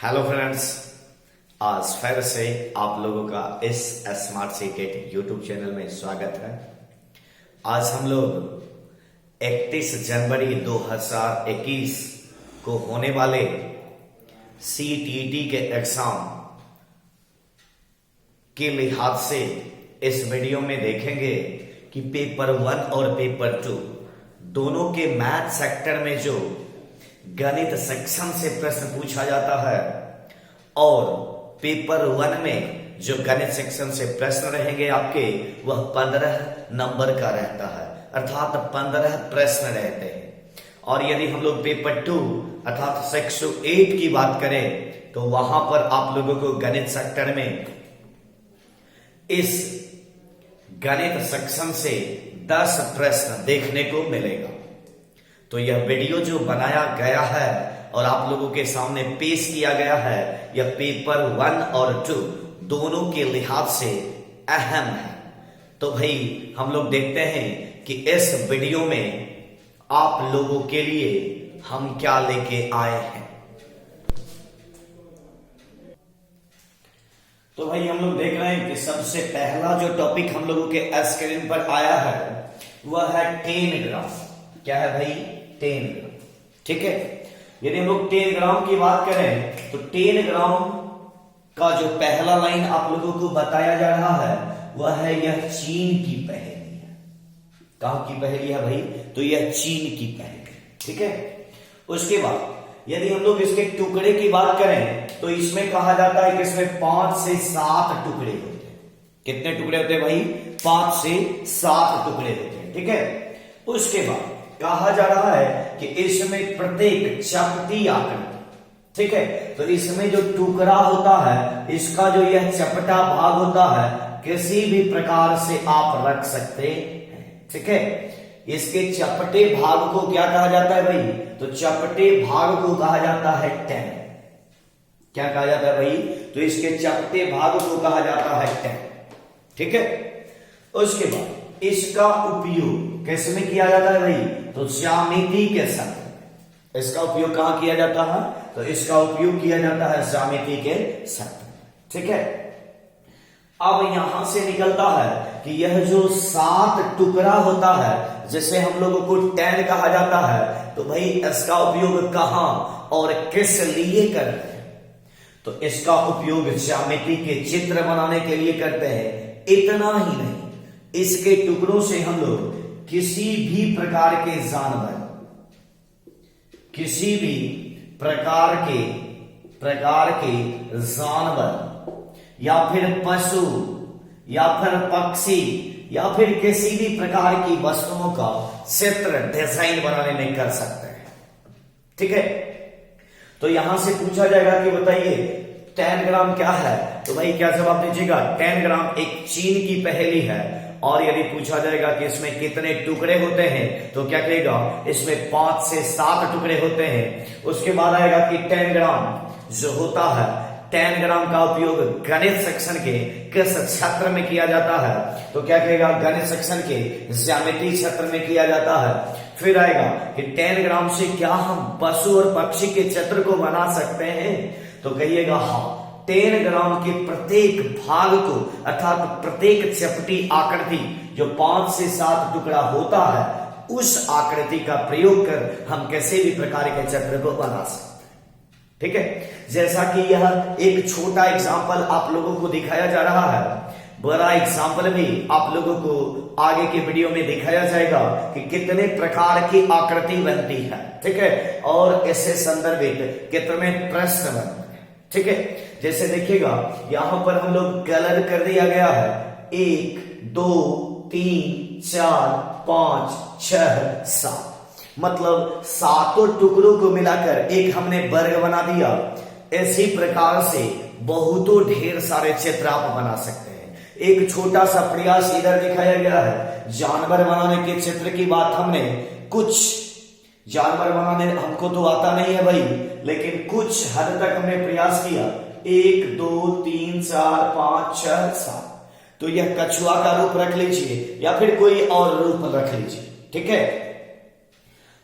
Hello friends, आज फिर से आप लोगों का इस स्मार्ट सीटेट यूट्यूब चैनल में स्वागत है। आज हम लोग 31 जनवरी 2021 को होने वाले सीटीटी के एग्जाम के लिहाज से इस वीडियो में देखेंगे कि पेपर 1 और पेपर 2 दोनों के मैथ सेक्टर में जो गणित सेक्शन से प्रश्न पूछा जाता है और पेपर 1 में जो गणित सेक्शन से प्रश्न रहेंगे आपके वह 15 नंबर का रहता है, अर्थात 15 प्रश्न रहते हैं। और यदि हम लोग पेपर 2 अर्थात 608 की बात करें तो वहां पर आप लोगों को गणित सेक्टर में इस गणित सेक्शन से 10 प्रश्न देखने को मिलेगा। तो यह वीडियो जो बनाया गया है और आप लोगों के सामने पेश किया गया है, यह पेपर 1 और 2 दोनों के लिहाज से अहम है। तो भाई हम लोग देखते हैं कि इस वीडियो में आप लोगों के लिए हम क्या लेके आए हैं। तो भाई हम लोग देख रहे हैं कि सबसे पहला जो टॉपिक हम लोगों के स्क्रीन पर आया है वह है 10 ग्राम। क्या है भाई? 10 ग्राम। ठीक है, यदि हम लोग 10 ग्राम की बात करें तो 10 ग्राम का जो पहला लाइन आप लोगों को बताया जा रहा है वह है यह चीन की पहेली है। कहां की पहेली है भाई? तो यह चीन की पहेली। ठीक है, उसके बाद यदि हम लोग इसके टुकड़े की बात करें तो इसमें कहा जाता है कि इसमें 5 से 7 टुकड़े होते हैं। कितने टुकड़े होते हैं भाई? 5 से 7 टुकड़े होते हैं। ठीक है, उसके बाद कहा जा रहा है कि इसमें प्रत्येक चपटी आकृति, ठीक है, तो इसमें जो टुकड़ा होता है इसका जो यह चपटा भाग होता है किसी भी प्रकार से आप रख सकते हैं। ठीक है, इसके चपटे भाग को क्या कहा जाता है भाई? तो चपटे भाग को कहा जाता है 10। क्या कहा जाता है भाई? तो इसके चपटे भाग को कहा जाता है 10। ठीक है, उसके बाद इसका उपयोग किस में किया जाता है भाई? तो ज्यामिति के साथ। इसका उपयोग कहां किया जाता है? तो इसका उपयोग किया जाता है ज्यामिति के साथ। ठीक है, अब यहां से निकलता है कि यह जो 7 टुकड़ा होता है जिसे हम लोगों को 10 कहा जाता है, तो भाई इसका उपयोग कहां और किस लिए करते हैं? तो इसका उपयोग ज्यामिति के चित्र बनाने के लिए करते हैं। इतना ही नहीं, इसके टुकड़ों से हम लोग किसी भी प्रकार के जानवर, किसी भी प्रकार के जानवर या फिर पशु या फिर पक्षी या फिर किसी भी प्रकार की वस्तुओं का चित्र डिजाइन बनाने में कर सकते हैं। ठीक है, तो यहां से पूछा जाएगा कि बताइए 10 ग्राम क्या है? तो भाई क्या जवाब दीजिएगा? 10 ग्राम एक चीन की पहेली है। और यदि पूछा जाएगा कि इसमें कितने टुकड़े होते हैं तो क्या कहेगा? इसमें 5 से 7 टुकड़े होते हैं। उसके बाद आएगा कि 10 ग्राम जो होता है, 10 ग्राम का उपयोग गणित सेक्शन के किस क्षेत्र में किया जाता है? तो क्या कहेगा? गणित सेक्शन के ज्यामिति क्षेत्र में किया जाता है। फिर आएगा कि 10 ग्राम से क्या हम पशु और पक्षी के चित्र को बना सकते हैं? तो कहिएगा हाँ। 10 ग्राम के प्रत्येक भाग को अर्थात प्रत्येक चपटी आकृति जो 5 से 7 टुकड़ा होता है उस आकृति का प्रयोग कर हम किसी भी प्रकार के चित्र को बना सकते हैं। ठीक है, जैसा कि यह एक छोटा एग्जाम्पल आप लोगों को दिखाया जा रहा है, बड़ा एग्जाम्पल भी आप लोगों को आगे के वीडियो में दिखाया जाएगा कि कितने प्रकार की आकृति बनती है। ठीक है, और इससे संदर्भित कितने प्रश्न बनते हैं। ठीक है, जैसे देखिएगा यहां पर हम लोग कलर कर दिया गया है 1 2 3 4 5 6 7, मतलब 7 टुकड़ों को मिलाकर एक हमने वर्ग बना दिया। इसी प्रकार से बहुतों ढेर सारे चित्र आप बना सकते हैं। एक छोटा सा प्रयास इधर दिखाया गया है जानवर बनाने के चित्र की बात। हमने कुछ जानवर बनाने हमको तो आता नहीं है भाई, लेकिन कुछ हद तक हमने प्रयास किया। 1 2 3 4 5 6 7, तो यह कछुआ का रूप रख लीजिए या फिर कोई और रूप रख लीजिए। ठीक है,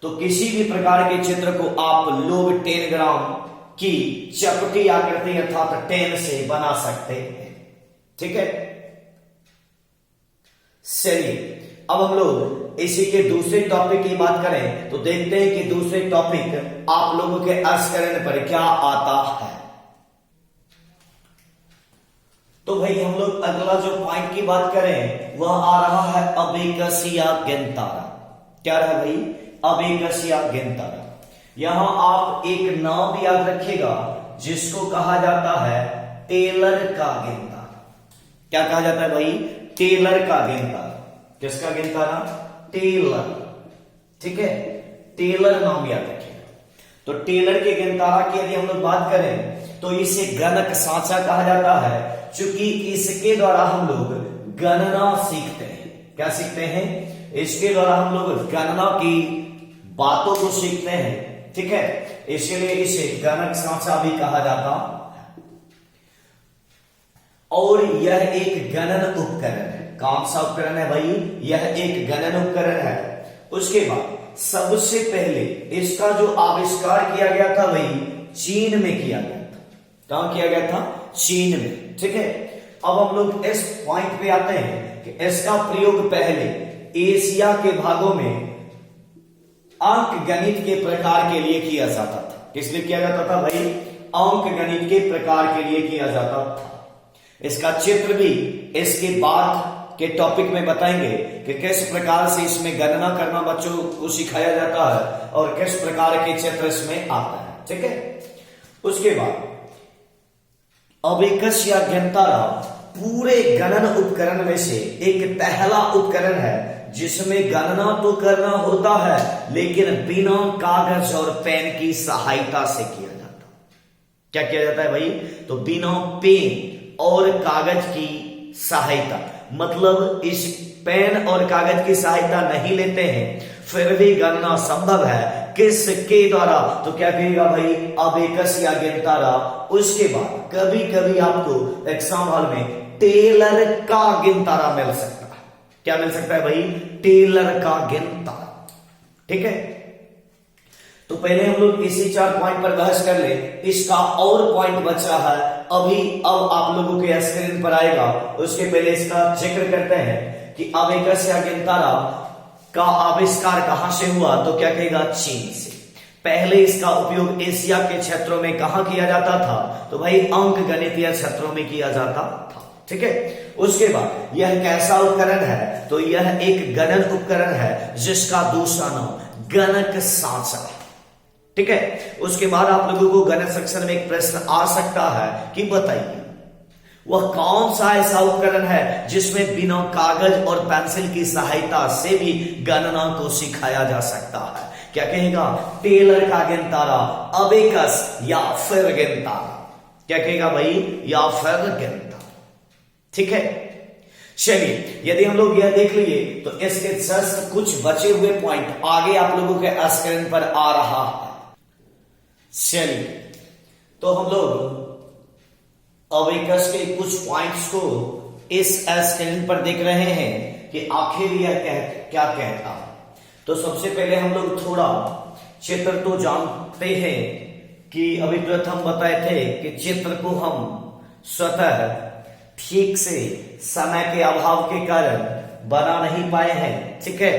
तो किसी भी प्रकार के चित्र को आप लोग 10 ग्राम की चपटी आकृति अर्थात टेन से बना सकते हैं। ठीक है, चलिए अब हम लोग इसी के दूसरे टॉपिक की बात करें तो देखते हैं कि दूसरे टॉपिक आप लोगों के स्क्रीन पर क्या आता है। तो भाई हम लोग अगला जो पॉइंट की बात करें वह आ रहा है अबेकसिया गेंतारा। क्या रहा भाई? अबेकसिया गेंतारा। यहां आप एक नाम याद रखिएगा जिसको कहा जाता है टेलर का गेंतारा। क्या कहा जाता है भाई? टेलर का गेंतारा। किसका गेंतारा? टेलर। ठीक है, टेलर नाम याद रखिएगा। तो टेलर के गेंतारा की यदि हम लोग बात करें तो इसे गणक सांचा कहा जाता है, क्योंकि इसके द्वारा हम लोग गणना सीखते हैं। क्या सीखते हैं? इसके द्वारा हम लोग गणना की बातों को सीखते हैं। ठीक है, इसलिए इसे गणक सांचा भी कहा जाता है। और यह एक गणन उपकरण है। कौन सा उपकरण है भाई? यह एक गणन उपकरण है। उसके बाद सबसे पहले इसका जो आविष्कार किया गया था वही चीन में किया गया था। कहां किया गया था? चीन में। ठीक है, अब हम लोग इस पॉइंट पे आते हैं कि इसका प्रयोग पहले एशिया के भागों में अंक गणित के प्रकार के लिए किया जाता था। किस लिए किया जाता था भाई? अंक गणित के प्रकार के लिए किया जाता था। इसका चित्र भी इसके बाद के टॉपिक में बताएंगे कि किस प्रकार से इसमें गणना करना बच्चों को सिखाया जाता है और किस प्रकार के चित्र इसमें आता है। ठीक है, उसके बाद अबेकसिया गेंतारा पूरे गणन उपकरण में से एक पहला उपकरण है जिसमें गणना तो करना होता है लेकिन बिना कागज और पेन की सहायता से किया जाता। क्या किया जाता है भाई? तो बिना पेन और कागज की सहायता, मतलब इस पेन और कागज की सहायता नहीं लेते हैं फिर भी गणना संभव है। किसके द्वारा? तो क्या कहेगा भाई? अबेकसिया गेंतारा। उसके बाद कभी कभी आपको एग्जाम हॉल में टेलर का गेंतारा मिल सकता है। क्या मिल सकता है भाई? टेलर का गेंतारा। ठीक है, तो पहले हम लोग इसी 4 पॉइंट पर बहस कर ले। इसका और पॉइंट बच रहा है अभी, अब आप लोगों के स्क्रीन पर आएगा। उसके पहले इसका जिक्र करते हैं कि अबेकसिया गेंतारा का आविष्कार कहां से हुआ? तो क्या कहेगा? चीन से। पहले इसका उपयोग एशिया के क्षेत्रों में कहां किया जाता था? तो भाई अंक गणितीय क्षेत्रों में किया जाता था। ठीक है, उसके बाद यह कैसा उपकरण है? तो यह एक गणन उपकरण है जिसका दूसरा नाम गणक सांचा है। ठीक है, उसके बाद आप लोगों को गणित सेक्शन में एक प्रश्न आ सकता है कि बताइए वह कौन सा ऐसा उपकरण है जिसमें बिना कागज और पेंसिल की सहायता से भी गणना को सिखाया जा सकता है? क्या कहेगा? टेलर का गेंतारा, अबेकस या फिर गेंतारा। क्या कहेगा भाई? या फिर गेंतारा। ठीक है, चलिए यदि हम लोग यह देख लिए तो इसके जस्ट कुछ बचे हुए पॉइंट आगे आप लोगों के स्क्रीन पर आ रहा है। चलिए तो हम लोग अबेकस के कुछ पॉइंट्स को इस स्क्रीन पर देख रहे हैं कि आखिर यह क्या कहता है। तो सबसे पहले हम लोग थोड़ा चित्र तो जानते हैं कि अभी प्रथम बताए थे कि चित्र को हम स्वतः ठीक से समय के अभाव के कारण बना नहीं पाए हैं। ठीक है,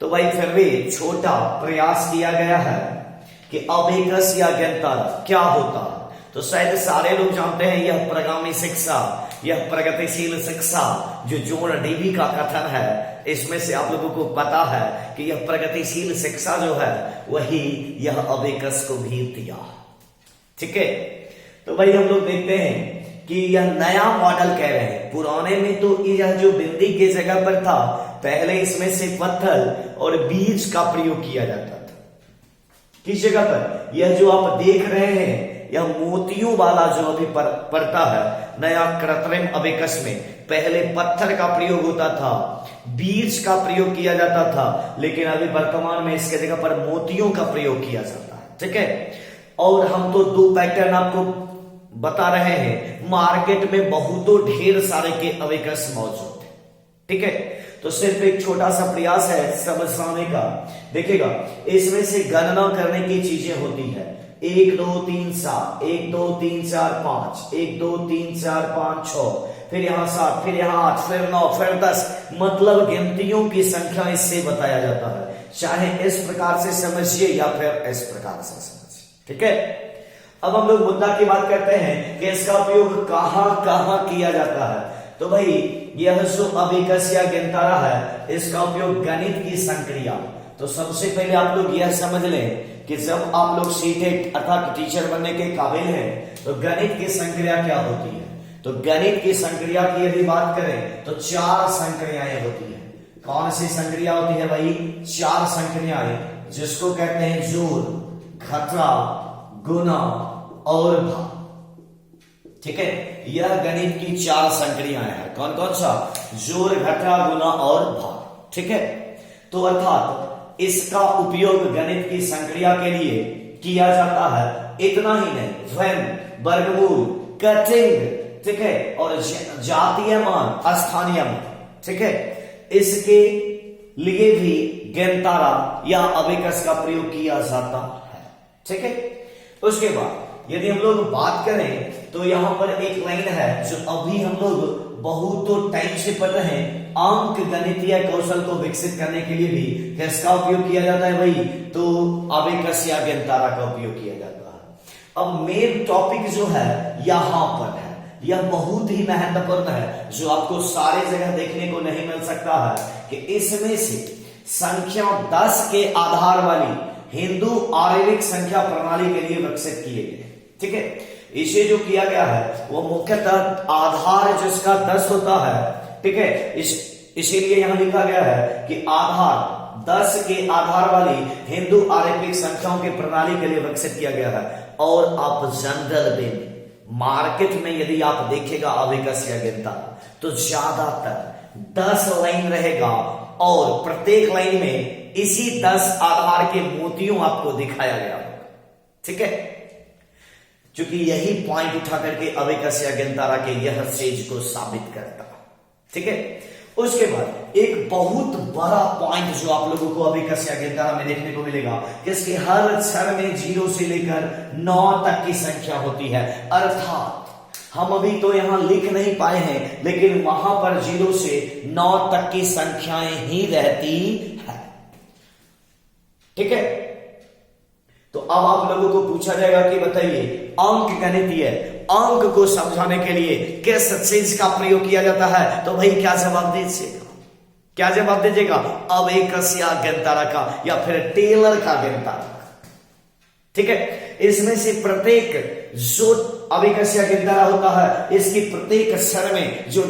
तो भाई फिर भी छोटा प्रयास किया गया है कि अबेकसिया गेंतारा क्या होता है। तो शायद सारे लोग जानते हैं यह प्रगामी शिक्षा, यह प्रगतिशील शिक्षा जो जॉन डेवी का कथन है, इसमें से आप लोगों को पता है कि यह प्रगतिशील शिक्षा जो है वही यह अबेकस को भी दिया। ठीक है, तो भाई हम लोग देखते हैं कि यह नया मॉडल कह रहे हैं। पुराने में तो यह जो बिंदी के जगह पर था पहले इसमें से पत्थर और बीज का प्रयोग किया जाता था। किस जगह पर? यह जो आप देख रहे हैं यह मोतियों वाला जो अभी पड़ता है नया कृत्रिम अबेकस में पहले पत्थर का प्रयोग होता था, बीज का प्रयोग किया जाता था, लेकिन अभी वर्तमान में इसके जगह पर मोतियों का प्रयोग किया जाता है। ठीक है, और हम तो 2 पैटर्न आपको बता रहे हैं। मार्केट में बहुतों ढेर सारे के अबेकस मौजूद है। ठीक है, तो सिर्फ एक छोटा सा प्रयास है समझाने का। देखिएगा इसमें से गणना करने की चीजें होती है, 1 2 3 7, 1 2 3 4 5, 1 2 3 4 5 6, फिर यहाँ 7, फिर यहाँ 8, फिर 9, फिर 10, मतलब गिनतियों की संख्या इससे बताया जाता है। चाहे इस प्रकार से समझिए या फिर इस प्रकार से समझिए, ठीक है। अब हम लोग मुद्दा की बात करते हैं कि इसका उपयोग कहां कहां किया जाता है। तो भाई यह जो अभिकस या गिनतारा है, इसका उपयोग गणित की संक्रिया। तो सबसे पहले आप लोग यह समझ लें कि जब आप लोग सीटेट अर्थात टीचर बनने के काबिल हैं, तो गणित की संक्रिया क्या होती है। तो गणित की संक्रिया की यदि बात करें तो 4 संक्रियाएं होती है। कौन सी संक्रिया होती है भाई? 4 संक्रियाएं, जिसको कहते हैं जोड़, घटाव, गुणा और भाग, ठीक है। यह गणित की 4 संक्रियाएं हैं। कौन कौन सा? जोड़, घटाव, गुणा और भाग, ठीक है। तो अर्थात इसका उपयोग गणित की संक्रिया के लिए किया जाता है। इतना ही नहीं, व्यंग, वर्गमूल, कटिंग, ठीक है, और जातीय मान, स्थानीय मान, ठीक है, इसके लिए भी गिनतारा या अभिकस का प्रयोग किया जाता है, ठीक है। उसके बाद यदि हम लोग बात करें तो यहां पर एक लाइन है जो अभी हम लोग बहुत टाइम से पढ़ रहे हैं, अंक गणितीय कौशल को विकसित करने के लिए भी किसका उपयोग किया जाता है भाई? तो अभिकस या गिनतारा का उपयोग किया जाता है। अब मेन टॉपिक जो है यहां पर है, यह बहुत ही महत्वपूर्ण है, जो आपको सारे जगह देखने को नहीं मिल सकता है कि इसमें से संख्या 10 के आधार वाली हिंदू आर्यविक संख्या प्रणाली के लिए विकसित किए गए, ठीक है। इसे जो किया गया है वो मुख्यतः आधार जिसका 10 होता है, ठीक है, इसीलिए यहां लिखा गया है कि आधार 10 के आधार वाली हिंदू आर्यविक संख्याओं की प्रणाली के लिए विकसित किया गया है। और आप जनरल में मार्केट में यदि आप देखेगा अभिकस या गिनतारा, तो ज्यादातर 10 लाइन रहेगा और प्रत्येक लाइन में इसी 10 आधार के मोतियों आपको दिखाया गया होगा, ठीक है। क्योंकि यही पॉइंट उठा करके अभिकस या गिनतारा के यह चीज को साबित करता, ठीक है। उसके बाद एक बहुत बड़ा पॉइंट जो आप लोगों को अभिकस या गिनतारा में देखने को मिलेगा कि इसके हर अक्षर में 0 से लेकर 9 तक की संख्या होती है। अर्थात हम अभी तो यहां लिख नहीं पाए हैं, लेकिन वहां पर 0 से 9 तक की संख्याएं ही रहती है, ठीक है। तो अब आप लोगों को पूछा जाएगा कि बताइए अंक गणितीय अंक को समझाने के लिए किस चीज का प्रयोग किया जाता है? तो भाई क्या जवाब दीजिएगा? क्या जवाब दीजिएगा? अभिकस या गिनतारा का या फिर टेलर का गिनतारा, ठीक है। इसमें से प्रत्येक जो अभिकस या गिनतारा होता है, इसकी प्रत्येक अक्षर में जो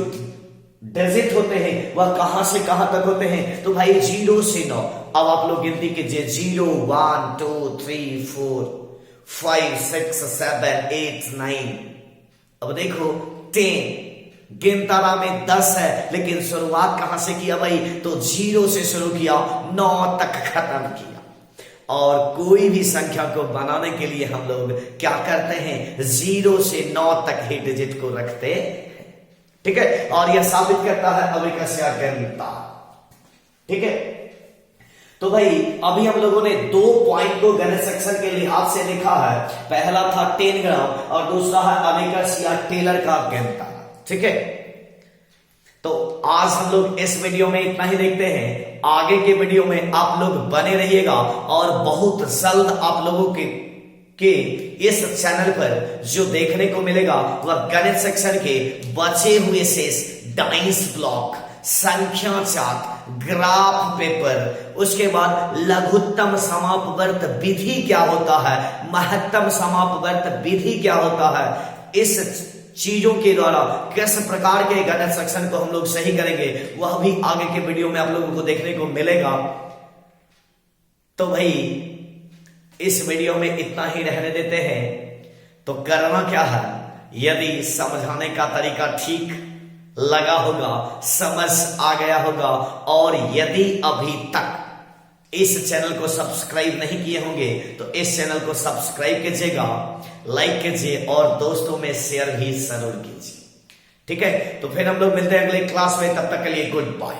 डिजिट होते हैं वह कहां से कहां तक होते हैं? तो भाई 0 से 9। अब आप लोग गिनती कीजिए, 0 1 2 3 4 5 6 7 8 9। अब देखो 10 गिनतारा में 10 है, लेकिन शुरुआत कहां से किया भाई? तो 0 से शुरू किया, 9 तक खत्म किया। और कोई भी संख्या को बनाने के लिए हम लोग क्या करते हैं? 0 से 9 तक ही डिजिट को रखते हैं, ठीक है। और यह साबित करता है अभिकस या गिनतारा, ठीक है। तो भाई अभी हम लोगों ने 2 पॉइंट को गणित सेक्शन के लिहाज से लिखा है। पहला था 10 ग्राम और दूसरा है अभिकस या टेलर का गिनतारा, ठीक है। तो आज हम लोग इस वीडियो में इतना ही देखते हैं। आगे के वीडियो में आप लोग बने रहिएगा और बहुत जल्द आप लोगों के इस चैनल पर जो देखने को मिलेगा वह गणित सेक्शन के बचे हुए शेष डाइस ब्लॉक, संख्या चार्ट, ग्राफ पेपर, उसके बाद लघुत्तम समापवर्त विधि क्या होता है, महत्तम समापवर्त विधि क्या होता है, इस चीजों के द्वारा किस प्रकार के गणित सेक्शन को हम लोग सही करेंगे वह भी आगे के वीडियो में आप लोगों को देखने को मिलेगा। तो भाई इस वीडियो में इतना ही रहने देते हैं। तो करना क्या है? यदि समझाने का तरीका ठीक लगा होगा, समझ आ गया होगा, और यदि अभी तक इस चैनल को सब्सक्राइब नहीं किए होंगे तो इस चैनल को सब्सक्राइब कीजिएगा, लाइक कीजिए और दोस्तों में शेयर भी जरूर कीजिए, ठीक है। तो फिर हम लोग मिलते हैं अगले क्लास में, तब तक के लिए गुड बाय।